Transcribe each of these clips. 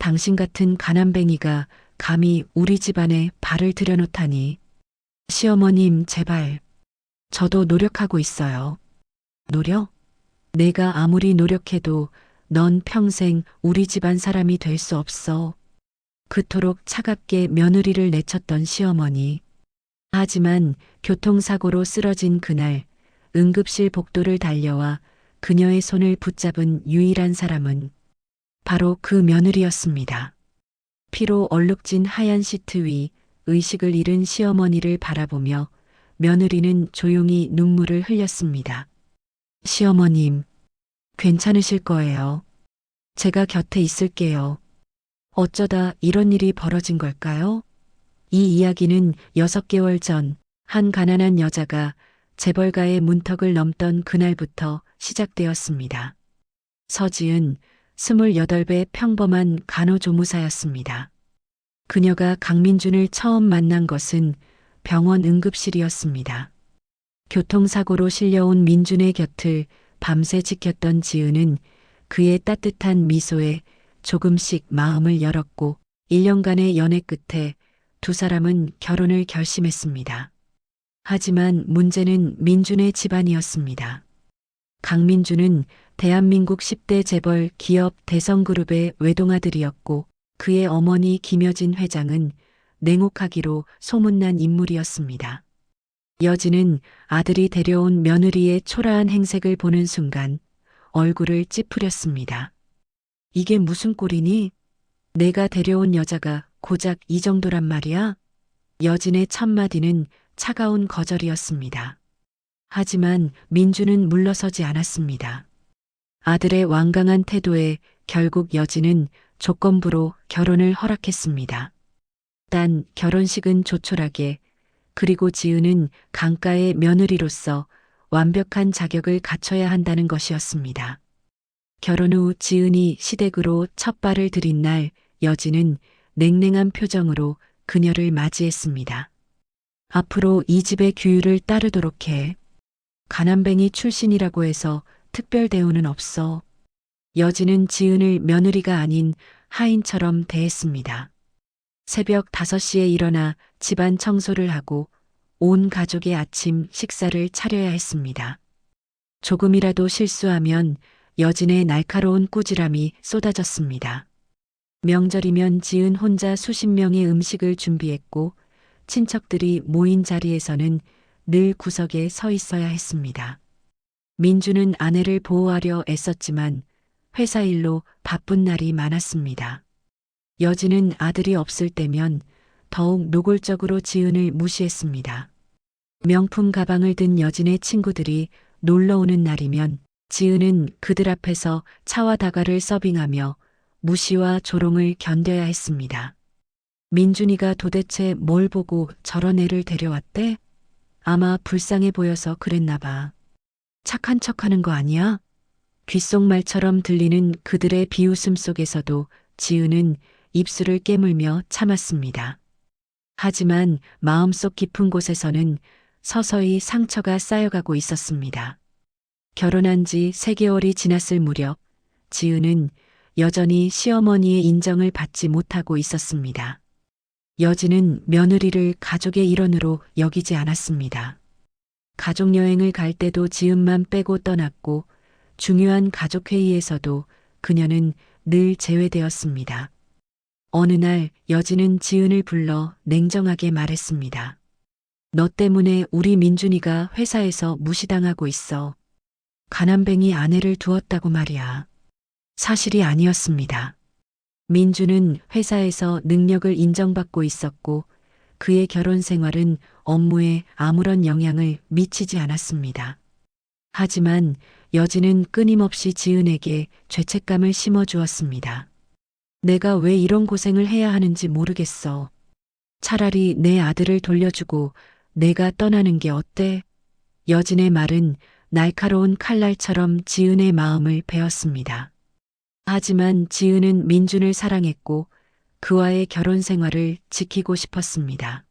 당신 같은 가난뱅이가 감히 우리 집안에 발을 들여놓다니. 시어머님, 제발. 저도 노력하고 있어요. 노력? 내가 아무리 노력해도 넌 평생 우리 집안 사람이 될 수 없어. 그토록 차갑게 며느리를 내쳤던 시어머니. 하지만 교통사고로 쓰러진 그날 응급실 복도를 달려와 그녀의 손을 붙잡은 유일한 사람은 바로 그 며느리였습니다. 피로 얼룩진 하얀 시트 위 의식을 잃은 시어머니를 바라보며 며느리는 조용히 눈물을 흘렸습니다. 시어머님, 괜찮으실 거예요. 제가 곁에 있을게요. 어쩌다 이런 일이 벌어진 걸까요? 이 이야기는 6개월 전 한 가난한 여자가 재벌가의 문턱을 넘던 그날부터 시작되었습니다. 서지은 28배 평범한 간호조무사였습니다. 그녀가 강민준을 처음 만난 것은 병원 응급실이었습니다. 교통사고로 실려온 민준의 곁을 밤새 지켰던 지은은 그의 따뜻한 미소에 조금씩 마음을 열었고 1년간의 연애 끝에 두 사람은 결혼을 결심했습니다. 하지만 문제는 민준의 집안이었습니다. 강민준은 대한민국 10대 재벌 기업 대성그룹의 외동아들이었고 그의 어머니 김여진 회장은 냉혹하기로 소문난 인물이었습니다. 여진은 아들이 데려온 며느리의 초라한 행색을 보는 순간 얼굴을 찌푸렸습니다. 이게 무슨 꼴이니? 내가 데려온 여자가 고작 이 정도란 말이야? 여진의 첫마디는 차가운 거절이었습니다. 하지만 민주는 물러서지 않았습니다. 아들의 완강한 태도에 결국 여진은 조건부로 결혼을 허락했습니다. 단 결혼식은 조촐하게, 그리고 지은은 강가의 며느리로서 완벽한 자격을 갖춰야 한다는 것이었습니다. 결혼 후 지은이 시댁으로 첫 발을 들인 날 여진은 냉랭한 표정으로 그녀를 맞이했습니다. 앞으로 이 집의 규율을 따르도록 해. 가난뱅이 출신이라고 해서 특별 대우는 없어. 여진은 지은을 며느리가 아닌 하인처럼 대했습니다. 새벽 5시에 일어나 집안 청소를 하고 온 가족의 아침 식사를 차려야 했습니다. 조금이라도 실수하면 여진의 날카로운 꾸지람이 쏟아졌습니다. 명절이면 지은 혼자 수십 명의 음식을 준비했고 친척들이 모인 자리에서는 늘 구석에 서 있어야 했습니다. 민주는 아내를 보호하려 애썼지만 회사 일로 바쁜 날이 많았습니다. 여진은 아들이 없을 때면 더욱 노골적으로 지은을 무시했습니다. 명품 가방을 든 여진의 친구들이 놀러 오는 날이면 지은은 그들 앞에서 차와 다가를 서빙하며 무시와 조롱을 견뎌야 했습니다. 민준이가 도대체 뭘 보고 저런 애를 데려왔대? 아마 불쌍해 보여서 그랬나 봐. 착한 척하는 거 아니야? 귓속말처럼 들리는 그들의 비웃음 속에서도 지은은 입술을 깨물며 참았습니다. 하지만 마음속 깊은 곳에서는 서서히 상처가 쌓여가고 있었습니다. 결혼한 지 3개월이 지났을 무렵 지은은 여전히 시어머니의 인정을 받지 못하고 있었습니다. 여진은 며느리를 가족의 일원으로 여기지 않았습니다. 가족여행을 갈 때도 지은만 빼고 떠났고 중요한 가족회의에서도 그녀는 늘 제외되었습니다. 어느 날 여진은 지은을 불러 냉정하게 말했습니다. 너 때문에 우리 민준이가 회사에서 무시당하고 있어. 가난뱅이 아내를 두었다고 말이야. 사실이 아니었습니다. 민주는 회사에서 능력을 인정받고 있었고 그의 결혼 생활은 업무에 아무런 영향을 미치지 않았습니다. 하지만 여진은 끊임없이 지은에게 죄책감을 심어주었습니다. 내가 왜 이런 고생을 해야 하는지 모르겠어. 차라리 내 아들을 돌려주고 내가 떠나는 게 어때? 여진의 말은 날카로운 칼날처럼 지은의 마음을 베었습니다. 하지만 지은은 민준을 사랑했고 그와의 결혼 생활을 지키고 싶었습니다.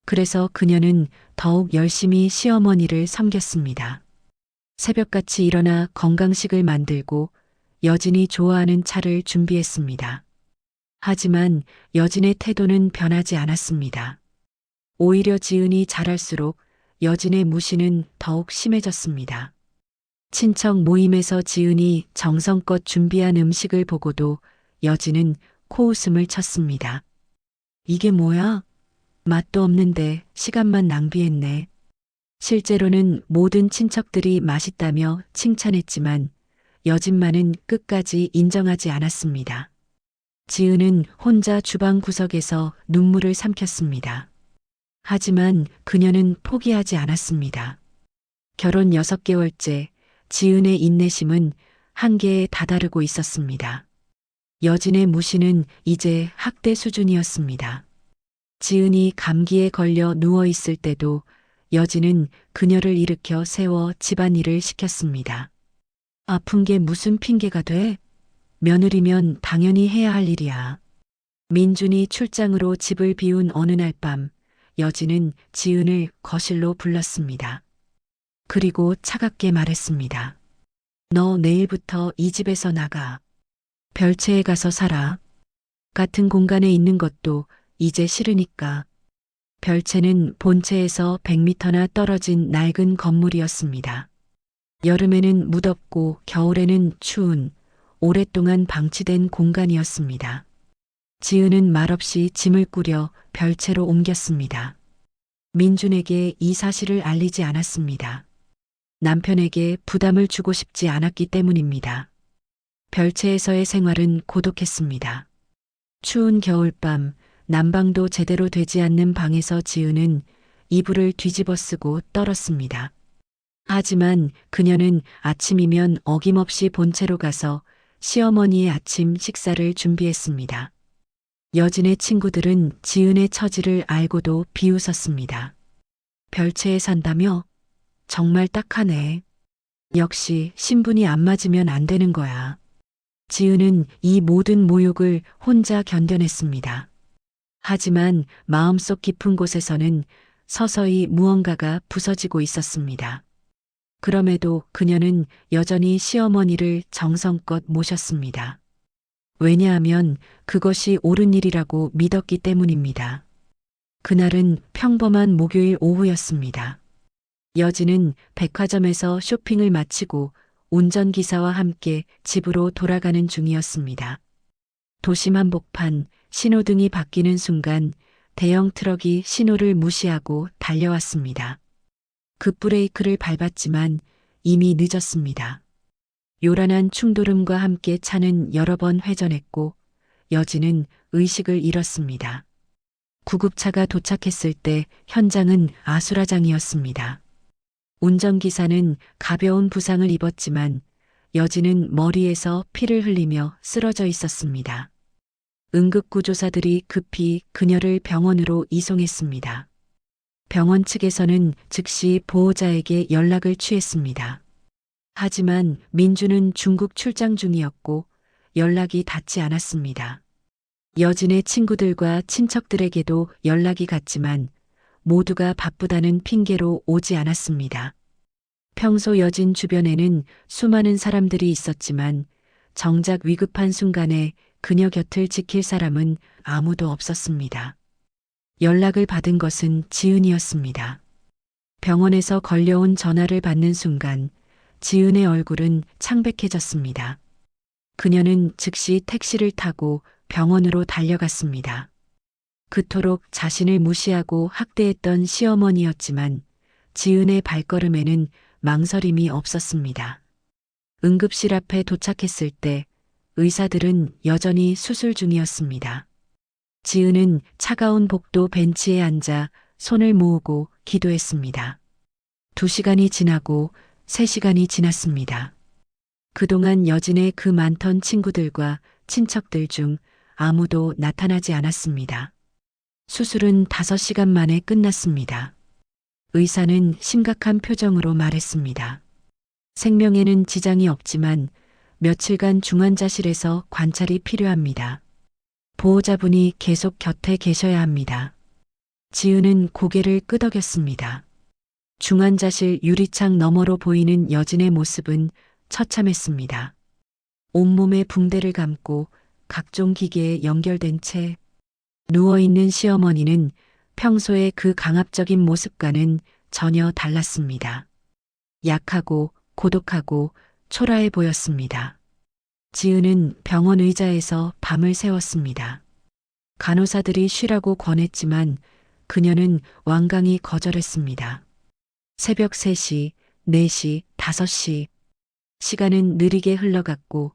그래서 그녀는 더욱 열심히 시어머니를 섬겼습니다. 새벽같이 일어나 건강식을 만들고 여진이 좋아하는 차를 준비했습니다. 하지만 여진의 태도는 변하지 않았습니다. 오히려 지은이 자랄수록 여진의 무시는 더욱 심해졌습니다. 친척 모임에서 지은이 정성껏 준비한 음식을 보고도 여진은 코웃음을 쳤습니다. 이게 뭐야? 맛도 없는데 시간만 낭비했네. 실제로는 모든 친척들이 맛있다며 칭찬했지만 여진만은 끝까지 인정하지 않았습니다. 지은은 혼자 주방 구석에서 눈물을 삼켰습니다. 하지만 그녀는 포기하지 않았습니다. 결혼 6개월째 지은의 인내심은 한계에 다다르고 있었습니다. 여진의 무시는 이제 학대 수준이었습니다. 지은이 감기에 걸려 누워 있을 때도 여진은 그녀를 일으켜 세워 집안일을 시켰습니다. 아픈 게 무슨 핑계가 돼? 며느리면 당연히 해야 할 일이야. 민준이 출장으로 집을 비운 어느 날 밤, 여진은 지은을 거실로 불렀습니다. 그리고 차갑게 말했습니다. 너 내일부터 이 집에서 나가. 별채에 가서 살아. 같은 공간에 있는 것도 이제 싫으니까. 별채는 본채에서 100m나 떨어진 낡은 건물이었습니다. 여름에는 무덥고 겨울에는 추운 오랫동안 방치된 공간이었습니다. 지은은 말없이 짐을 꾸려 별채로 옮겼습니다. 민준에게 이 사실을 알리지 않았습니다. 남편에게 부담을 주고 싶지 않았기 때문입니다. 별채에서의 생활은 고독했습니다. 추운 겨울밤 난방도 제대로 되지 않는 방에서 지은은 이불을 뒤집어 쓰고 떨었습니다. 하지만 그녀는 아침이면 어김없이 본채로 가서 시어머니의 아침 식사를 준비했습니다. 여진의 친구들은 지은의 처지를 알고도 비웃었습니다. 별채에 산다며? 정말 딱하네. 역시 신분이 안 맞으면 안 되는 거야. 지은은 이 모든 모욕을 혼자 견뎌냈습니다. 하지만 마음속 깊은 곳에서는 서서히 무언가가 부서지고 있었습니다. 그럼에도 그녀는 여전히 시어머니를 정성껏 모셨습니다. 왜냐하면 그것이 옳은 일이라고 믿었기 때문입니다. 그날은 평범한 목요일 오후였습니다. 여진은 백화점에서 쇼핑을 마치고 운전기사와 함께 집으로 돌아가는 중이었습니다. 도심 한복판 신호등이 바뀌는 순간 대형 트럭이 신호를 무시하고 달려왔습니다. 급브레이크를 밟았지만 이미 늦었습니다. 요란한 충돌음과 함께 차는 여러 번 회전했고 여진은 의식을 잃었습니다. 구급차가 도착했을 때 현장은 아수라장이었습니다. 운전기사는 가벼운 부상을 입었지만 여진은 머리에서 피를 흘리며 쓰러져 있었습니다. 응급구조사들이 급히 그녀를 병원으로 이송했습니다. 병원 측에서는 즉시 보호자에게 연락을 취했습니다. 하지만 민주는 중국 출장 중이었고 연락이 닿지 않았습니다. 여진의 친구들과 친척들에게도 연락이 갔지만 모두가 바쁘다는 핑계로 오지 않았습니다. 평소 여진 주변에는 수많은 사람들이 있었지만 정작 위급한 순간에 그녀 곁을 지킬 사람은 아무도 없었습니다. 연락을 받은 것은 지은이었습니다. 병원에서 걸려온 전화를 받는 순간 지은의 얼굴은 창백해졌습니다. 그녀는 즉시 택시를 타고 병원으로 달려갔습니다. 그토록 자신을 무시하고 학대했던 시어머니였지만 지은의 발걸음에는 망설임이 없었습니다. 응급실 앞에 도착했을 때 의사들은 여전히 수술 중이었습니다. 지은은 차가운 복도 벤치에 앉아 손을 모으고 기도했습니다. 2시간이 지나고 3시간이 지났습니다. 그동안 여진의 그 많던 친구들과 친척들 중 아무도 나타나지 않았습니다. 수술은 5시간 만에 끝났습니다. 의사는 심각한 표정으로 말했습니다. 생명에는 지장이 없지만 며칠간 중환자실에서 관찰이 필요합니다. 보호자분이 계속 곁에 계셔야 합니다. 지은은 고개를 끄덕였습니다. 중환자실 유리창 너머로 보이는 여진의 모습은 처참했습니다. 온몸에 붕대를 감고 뼈가 뭉쳐 있는 그녀의 얼굴은 붉게 타들어갔습니다. 각종 기계에 연결된 채 누워있는 시어머니는 평소의 그 강압적인 모습과는 전혀 달랐습니다. 약하고 고독하고 초라해 보였습니다. 지은은 병원 의자에서 밤을 새웠습니다. 간호사들이 쉬라고 권했지만 그녀는 완강히 거절했습니다. 새벽 3시, 4시, 5시. 시간은 느리게 흘러갔고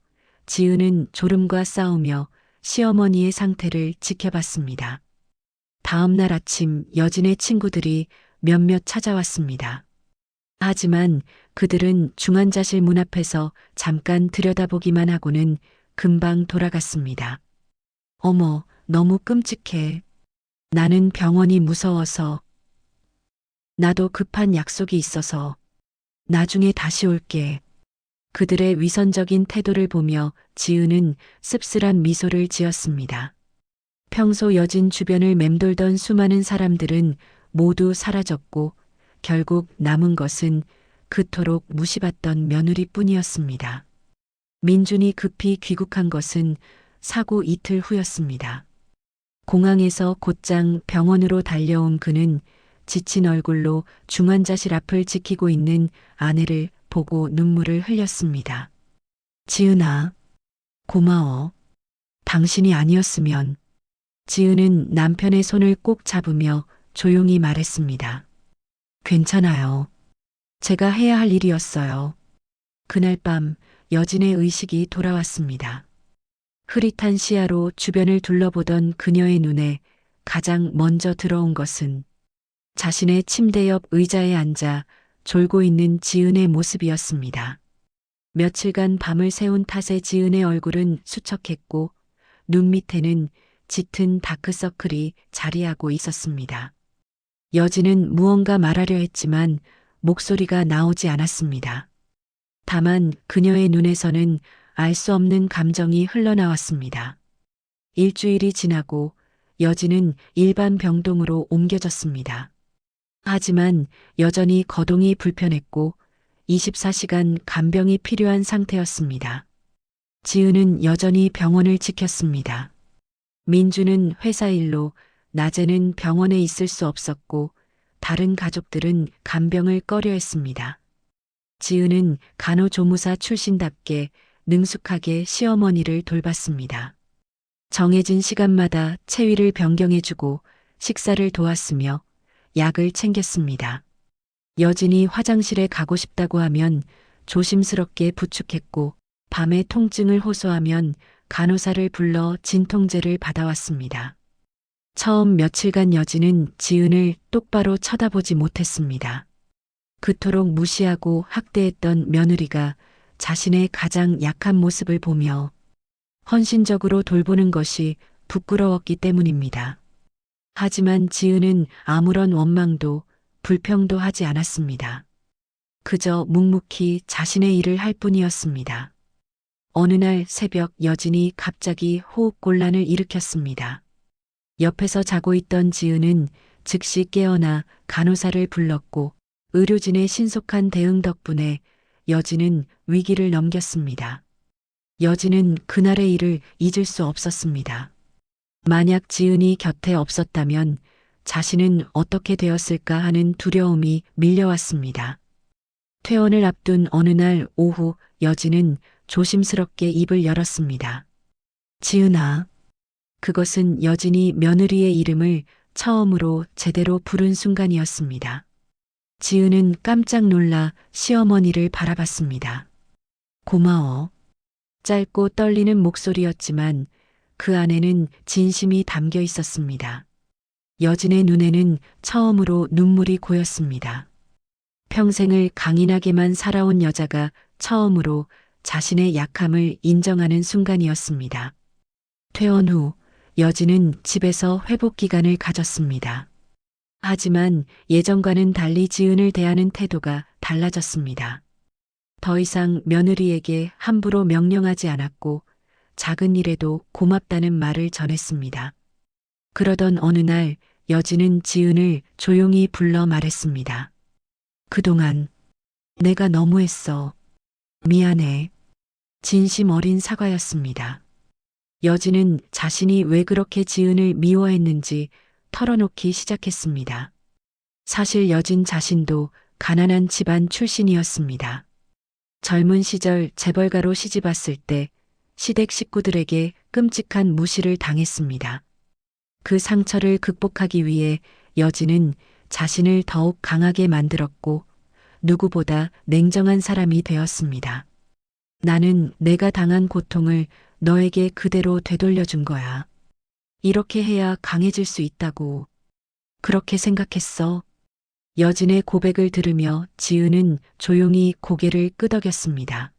지은은 졸음과 싸우며 시어머니의 상태를 지켜봤습니다. 다음 날 아침 여진의 친구들이 몇몇 찾아왔습니다. 하지만 그들은 중환자실 문 앞에서 잠깐 들여다보기만 하고는 금방 돌아갔습니다. 어머, 너무 끔찍해. 나는 병원이 무서워서. 나도 급한 약속이 있어서. 나중에 다시 올게. 그들의 위선적인 태도를 보며 지은은 씁쓸한 미소를 지었습니다. 평소 여진 주변을 맴돌던 수많은 사람들은 모두 사라졌고 결국 남은 것은 그토록 무시받던 며느리뿐이었습니다. 민준이 급히 귀국한 것은 사고 이틀 후였습니다. 공항에서 곧장 병원으로 달려온 그는 지친 얼굴로 중환자실 앞을 지키고 있는 아내를 보고 눈물을 흘렸습니다. 지은아, 고마워. 당신이 아니었으면. 지은은 남편의 손을 꼭 잡으며 조용히 말했습니다. 괜찮아요. 제가 해야 할 일이었어요. 그날 밤 여진의 의식이 돌아왔습니다. 흐릿한 시야로 주변을 둘러보던 그녀의 눈에 가장 먼저 들어온 것은 자신의 침대 옆 의자에 앉아 졸고 있는 지은의 모습이었습니다. 며칠간 밤을 새운 탓에 지은의 얼굴은 수척했고 눈 밑에는 짙은 다크서클이 자리하고 있었습니다. 여진은 무언가 말하려 했지만 목소리가 나오지 않았습니다. 다만 그녀의 눈에서는 알 수 없는 감정이 흘러나왔습니다. 일주일이 지나고 여진은 일반 병동으로 옮겨졌습니다. 하지만 여전히 거동이 불편했고 24시간 간병이 필요한 상태였습니다. 지은은 여전히 병원을 지켰습니다. 민주는 회사 일로 낮에는 병원에 있을 수 없었고 다른 가족들은 간병을 꺼려했습니다. 지은은 간호조무사 출신답게 능숙하게 시어머니를 돌봤습니다. 정해진 시간마다 체위를 변경해주고 식사를 도왔으며 약을 챙겼습니다. 여진이 화장실에 가고 싶다고 하면 조심스럽게 부축했고 밤에 통증을 호소하면 간호사를 불러 진통제를 받아왔습니다. 처음 며칠간 여진은 지은을 똑바로 쳐다보지 못했습니다. 그토록 무시하고 학대했던 며느리가 자신의 가장 약한 모습을 보며 헌신적으로 돌보는 것이 부끄러웠기 때문입니다. 하지만 지은은 아무런 원망도 불평도 하지 않았습니다. 그저 묵묵히 자신의 일을 할 뿐이었습니다. 어느 날 새벽 여진이 갑자기 호흡곤란을 일으켰습니다. 옆에서 자고 있던 지은은 즉시 깨어나 간호사를 불렀고 의료진의 신속한 대응 덕분에 여진은 위기를 넘겼습니다. 여진은 그날의 일을 잊을 수 없었습니다. 만약 지은이 곁에 없었다면 자신은 어떻게 되었을까 하는 두려움이 밀려왔습니다. 퇴원을 앞둔 어느 날 오후 여진은 조심스럽게 입을 열었습니다. 지은아. 그것은 여진이 며느리의 이름을 처음으로 제대로 부른 순간이었습니다. 지은은 깜짝 놀라 시어머니를 바라봤습니다. 고마워. 짧고 떨리는 목소리였지만 그 안에는 진심이 담겨 있었습니다. 여진의 눈에는 처음으로 눈물이 고였습니다. 평생을 강인하게만 살아온 여자가 처음으로 자신의 약함을 인정하는 순간이었습니다. 퇴원 후 여진은 집에서 회복 기간을 가졌습니다. 하지만 예전과는 달리 지은을 대하는 태도가 달라졌습니다. 더 이상 며느리에게 함부로 명령하지 않았고 작은 일에도 고맙다는 말을 전했습니다. 그러던 어느 날 여진은 지은을 조용히 불러 말했습니다. 그동안 내가 너무했어. 미안해. 진심 어린 사과였습니다. 여진은 자신이 왜 그렇게 지은을 미워했는지 털어놓기 시작했습니다. 사실 여진 자신도 가난한 집안 출신이었습니다. 젊은 시절 재벌가로 시집왔을 때 시댁 식구들에게 끔찍한 무시를 당했습니다. 그 상처를 극복하기 위해 여진은 자신을 더욱 강하게 만들었고 누구보다 냉정한 사람이 되었습니다. 나는 내가 당한 고통을 너에게 그대로 되돌려준 거야. 이렇게 해야 강해질 수 있다고. 그렇게 생각했어. 여진의 고백을 들으며 지은은 조용히 고개를 끄덕였습니다.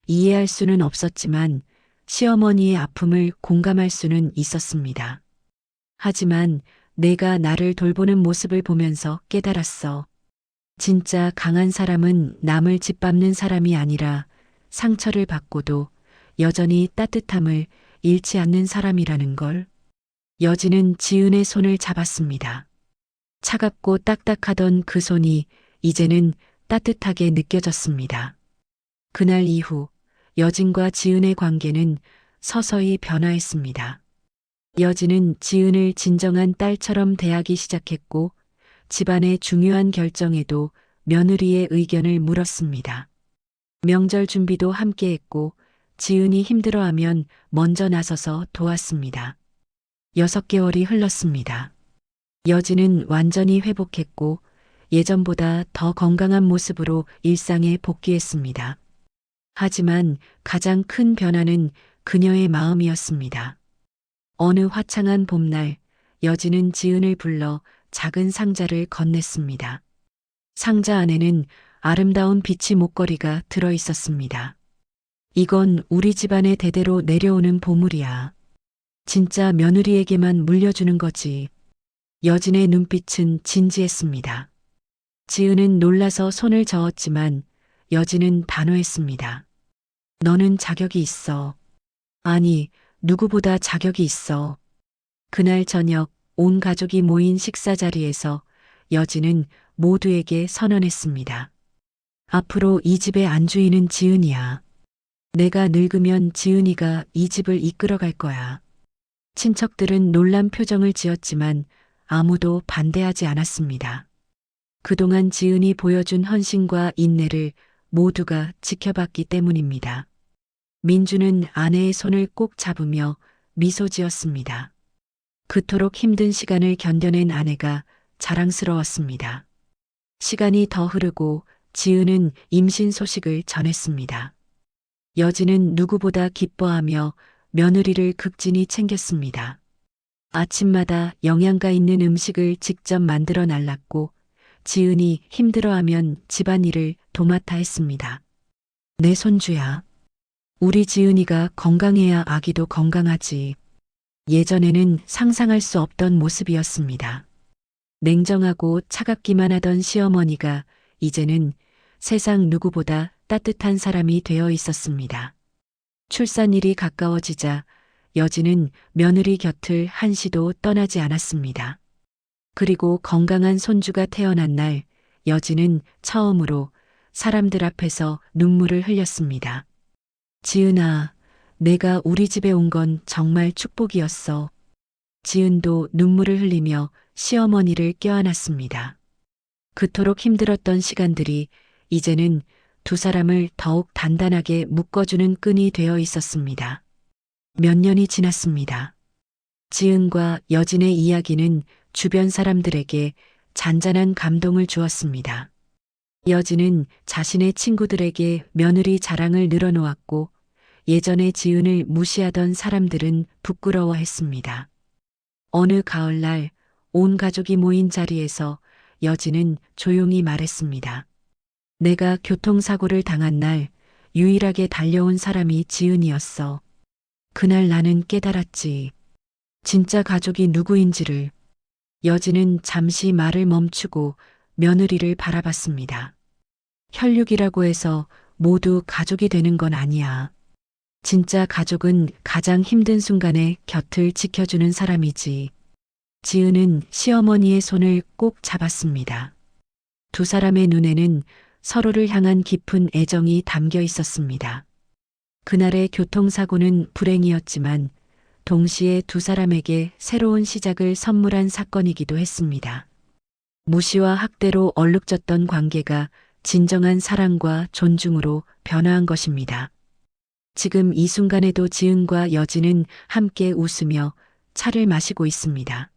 이해할 수는 없었지만 시어머니의 아픔을 공감할 수는 있었습니다. 하지만 내가 나를 돌보는 모습을 보면서 깨달았어. 진짜 강한 사람은 남을 짓밟는 사람이 아니라 상처를 받고도 여전히 따뜻함을 잃지 않는 사람이라는 걸. 여진은 지은의 손을 잡았습니다. 차갑고 딱딱하던 그 손이 이제는 따뜻하게 느껴졌습니다. 그날 이후 여진과 지은의 관계는 서서히 변화했습니다. 여진은 지은을 진정한 딸처럼 대하기 시작했고 집안의 중요한 결정에도 며느리의 의견을 물었습니다. 명절 준비도 함께 했고 지은이 힘들어하면 먼저 나서서 도왔습니다. 6개월이 흘렀습니다. 여진은 완전히 회복했고 예전보다 더 건강한 모습으로 일상에 복귀했습니다. 하지만 가장 큰 변화는 그녀의 마음이었습니다. 어느 화창한 봄날 여진은 지은을 불러 작은 상자를 건넸습니다. 상자 안에는 아름다운 비치 목걸이가 들어 있었습니다. 이건 우리 집안에 대대로 내려오는 보물이야. 진짜 며느리에게만 물려주는 거지. 여진의 눈빛은 진지했습니다. 지은은 놀라서 손을 저었지만 여진은 단호했습니다. 너는 자격이 있어. 아니, 누구보다 자격이 있어. 그날 저녁 온 가족이 모인 식사 자리에서 여진은 모두에게 선언했습니다. 앞으로 이 집의 안주인은 지은이야. 내가 늙으면 지은이가 이 집을 이끌어갈 거야. 친척들은 놀란 표정을 지었지만 아무도 반대하지 않았습니다. 그동안 지은이 보여준 헌신과 인내를 모두가 지켜봤기 때문입니다. 민주는 아내의 손을 꼭 잡으며 미소 지었습니다. 그토록 힘든 시간을 견뎌낸 아내가 자랑스러웠습니다. 시간이 더 흐르고 지은은 임신 소식을 전했습니다. 여진은 누구보다 기뻐하며 며느리를 극진히 챙겼습니다. 아침마다 영양가 있는 음식을 직접 만들어 날랐고 지은이 힘들어하면 집안일을 도맡아 했습니다. 내 손주야. 우리 지은이가 건강해야 아기도 건강하지. 예전에는 상상할 수 없던 모습이었습니다. 냉정하고 차갑기만 하던 시어머니가 이제는 세상 누구보다 따뜻한 사람이 되어 있었습니다. 출산일이 가까워지자 여진은 며느리 곁을 한시도 떠나지 않았습니다. 그리고 건강한 손주가 태어난 날 여진은 처음으로 사람들 앞에서 눈물을 흘렸습니다. 지은아, 내가 우리 집에 온 건 정말 축복이었어. 지은도 눈물을 흘리며 시어머니를 껴안았습니다. 그토록 힘들었던 시간들이 이제는 두 사람을 더욱 단단하게 묶어주는 끈이 되어 있었습니다. 몇 년이 지났습니다. 지은과 여진의 이야기는 주변 사람들에게 잔잔한 감동을 주었습니다. 여진은 자신의 친구들에게 며느리 자랑을 늘어놓았고 예전에 지은을 무시하던 사람들은 부끄러워했습니다. 어느 가을날 온 가족이 모인 자리에서 여진은 조용히 말했습니다. 내가 교통사고를 당한 날 유일하게 달려온 사람이 지은이었어. 그날 나는 깨달았지. 진짜 가족이 누구인지를. 여진은 잠시 말을 멈추고 며느리를 바라봤습니다. 혈육이라고 해서 모두 가족이 되는 건 아니야. 진짜 가족은 가장 힘든 순간에 곁을 지켜주는 사람이지. 지은은 시어머니의 손을 꼭 잡았습니다. 두 사람의 눈에는 서로를 향한 깊은 애정이 담겨 있었습니다. 그날의 교통사고는 불행이었지만 동시에 두 사람에게 새로운 시작을 선물한 사건이기도 했습니다. 무시와 학대로 얼룩졌던 관계가 진정한 사랑과 존중으로 변화한 것입니다. 지금 이 순간에도 지은과 여진은 함께 웃으며 차를 마시고 있습니다.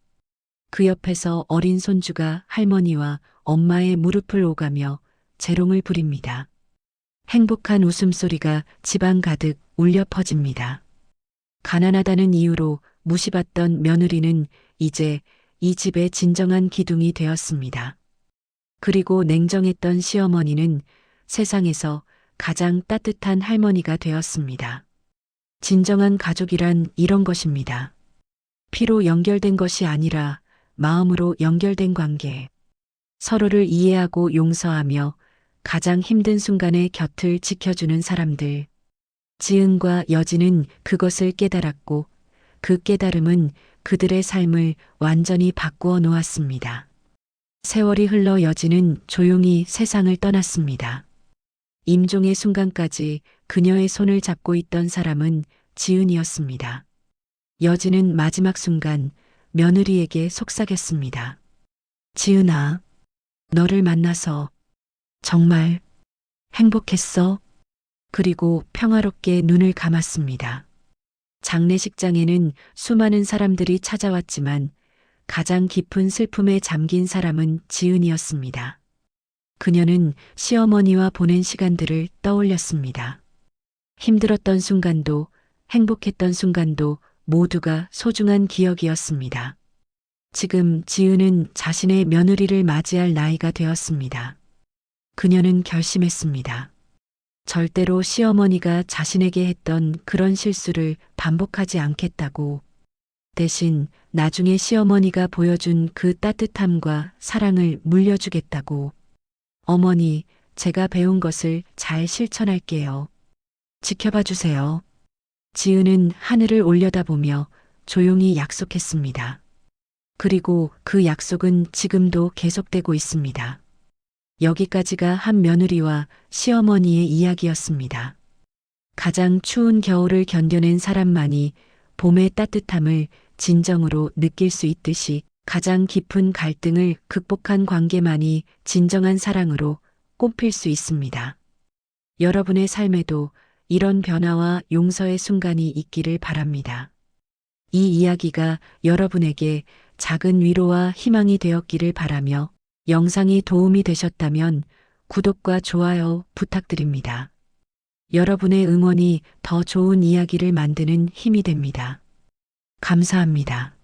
그 옆에서 어린 손주가 할머니와 엄마의 무릎을 오가며 재롱을 부립니다. 행복한 웃음소리가 집안 가득 울려 퍼집니다. 가난하다는 이유로 무시받던 며느리는 이제 이 집의 진정한 기둥이 되었습니다. 그리고 냉정했던 시어머니는 세상에서 가장 따뜻한 할머니가 되었습니다. 진정한 가족이란 이런 것입니다. 피로 연결된 것이 아니라 마음으로 연결된 관계. 서로를 이해하고 용서하며 가장 힘든 순간에 곁을 지켜주는 사람들. 지은과 여진은 그것을 깨달았고 그 깨달음은 그들의 삶을 완전히 바꾸어 놓았습니다. 세월이 흘러 여진은 조용히 세상을 떠났습니다. 임종의 순간까지 그녀의 손을 잡고 있던 사람은 지은이었습니다. 여진은 마지막 순간 며느리에게 속삭였습니다. 지은아, 너를 만나서 정말 행복했어? 그리고 평화롭게 눈을 감았습니다. 장례식장에는 수많은 사람들이 찾아왔지만 가장 깊은 슬픔에 잠긴 사람은 지은이었습니다. 그녀는 시어머니와 보낸 시간들을 떠올렸습니다. 힘들었던 순간도 행복했던 순간도 모두가 소중한 기억이었습니다. 지금 지은은 자신의 며느리를 맞이할 나이가 되었습니다. 그녀는 결심했습니다. 절대로 시어머니가 자신에게 했던 그런 실수를 반복하지 않겠다고. 대신 나중에 시어머니가 보여준 그 따뜻함과 사랑을 물려주겠다고. 어머니, 제가 배운 것을 잘 실천할게요. 지켜봐 주세요. 지은은 하늘을 올려다보며 조용히 약속했습니다. 그리고 그 약속은 지금도 계속되고 있습니다. 여기까지가 한 며느리와 시어머니의 이야기였습니다. 가장 추운 겨울을 견뎌낸 사람만이 봄의 따뜻함을 진정으로 느낄 수 있듯이 가장 깊은 갈등을 극복한 관계만이 진정한 사랑으로 꽃필 수 있습니다. 여러분의 삶에도 이런 변화와 용서의 순간이 있기를 바랍니다. 이 이야기가 여러분에게 작은 위로와 희망이 되었기를 바라며 영상이 도움이 되셨다면 구독과 좋아요 부탁드립니다. 여러분의 응원이 더 좋은 이야기를 만드는 힘이 됩니다. 감사합니다.